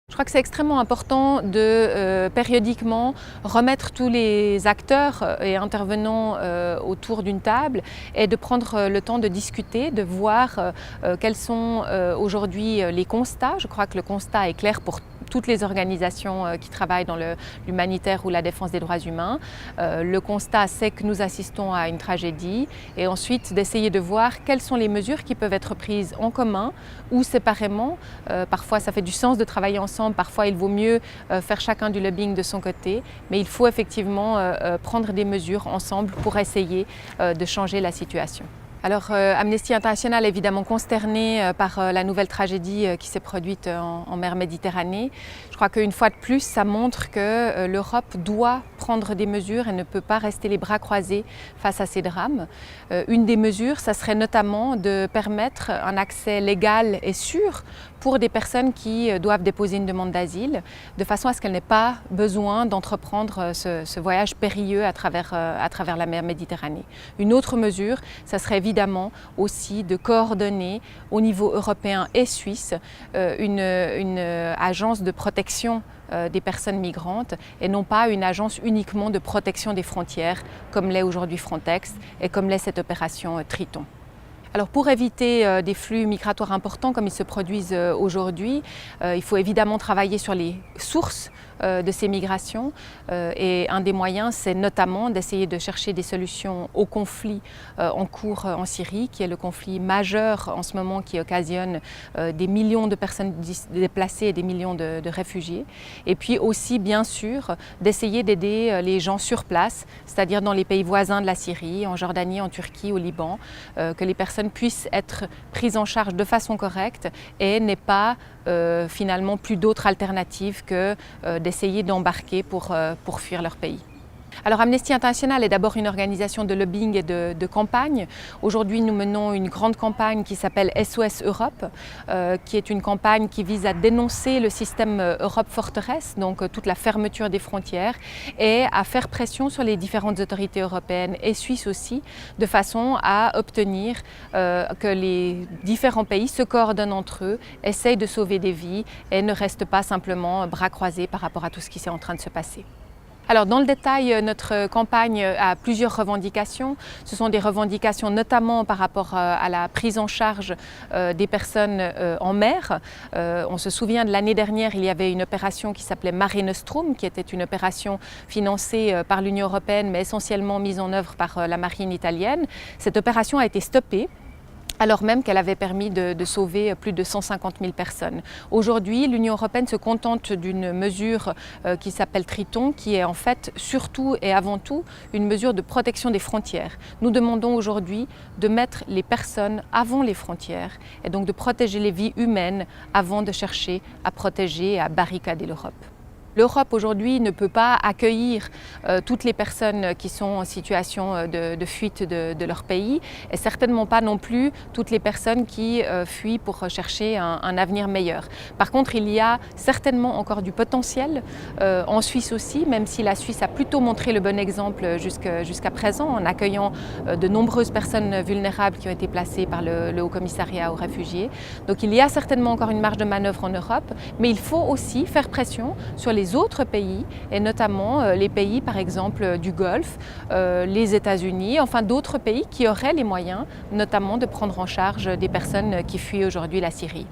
Je crois que c'est extrêmement important de périodiquement remettre tous les acteurs et intervenants autour d'une table et de prendre le temps de discuter, de voir quels sont aujourd'hui les constats. Je crois que le constat est clair pour toutes les organisations qui travaillent dans l'humanitaire ou la défense des droits humains. Le constat, c'est que nous assistons à une tragédie et ensuite d'essayer de voir quelles sont les mesures qui peuvent être prises en commun ou séparément. Parfois, ça fait du sens de travailler ensemble, parfois il vaut mieux faire chacun du lobbying de son côté, mais il faut effectivement prendre des mesures ensemble pour essayer de changer la situation. Alors Amnesty International est évidemment consterné par la nouvelle tragédie qui s'est produite en mer Méditerranée. Je crois qu'une fois de plus, ça montre que l'Europe doit prendre des mesures et ne peut pas rester les bras croisés face à ces drames. Une des mesures, ça serait notamment de permettre un accès légal et sûr pour des personnes qui doivent déposer une demande d'asile, de façon à ce qu'elles n'aient pas besoin d'entreprendre ce voyage périlleux à travers la mer Méditerranée. Une autre mesure, ça serait évidemment aussi de coordonner au niveau européen et suisse une agence de protection des personnes migrantes et non pas une agence uniquement de protection des frontières comme l'est aujourd'hui Frontex et comme l'est cette opération Triton. Alors pour éviter des flux migratoires importants comme ils se produisent aujourd'hui, il faut évidemment travailler sur les sources de ces migrations et un des moyens, c'est notamment d'essayer de chercher des solutions au conflit en cours en Syrie, qui est le conflit majeur en ce moment qui occasionne des millions de personnes déplacées et des millions de réfugiés. Et puis aussi, bien sûr, d'essayer d'aider les gens sur place, c'est-à-dire dans les pays voisins de la Syrie, en Jordanie, en Turquie, au Liban, que les personnes puissent être prises en charge de façon correcte et n'aient pas finalement plus d'autres alternatives que d'essayer d'embarquer pour fuir leur pays. Alors Amnesty International est d'abord une organisation de lobbying et de campagne. Aujourd'hui, nous menons une grande campagne qui s'appelle SOS Europe, qui est une campagne qui vise à dénoncer le système Europe forteresse, donc toute la fermeture des frontières, et à faire pression sur les différentes autorités européennes et suisses aussi, de façon à obtenir que les différents pays se coordonnent entre eux, essayent de sauver des vies et ne restent pas simplement bras croisés par rapport à tout ce qui est en train de se passer. Alors dans le détail, notre campagne a plusieurs revendications. Ce sont des revendications notamment par rapport à la prise en charge des personnes en mer. On se souvient de l'année dernière, il y avait une opération qui s'appelait Mare Nostrum, qui était une opération financée par l'Union européenne, mais essentiellement mise en œuvre par la marine italienne. Cette opération a été stoppée, alors même qu'elle avait permis de sauver plus de 150 000 personnes. Aujourd'hui, l'Union européenne se contente d'une mesure qui s'appelle Triton, qui est en fait surtout et avant tout une mesure de protection des frontières. Nous demandons aujourd'hui de mettre les personnes avant les frontières et donc de protéger les vies humaines avant de chercher à protéger et à barricader l'Europe. L'Europe aujourd'hui ne peut pas accueillir toutes les personnes qui sont en situation de fuite de leur pays et certainement pas non plus toutes les personnes qui fuient pour chercher un avenir meilleur. Par contre, il y a certainement encore du potentiel en Suisse aussi, même si la Suisse a plutôt montré le bon exemple jusqu'à présent en accueillant de nombreuses personnes vulnérables qui ont été placées par le Haut-Commissariat aux réfugiés. Donc il y a certainement encore une marge de manœuvre en Europe, mais il faut aussi faire pression sur les autres pays, et notamment les pays par exemple du Golfe, les États-Unis, enfin d'autres pays qui auraient les moyens notamment de prendre en charge des personnes qui fuient aujourd'hui la Syrie.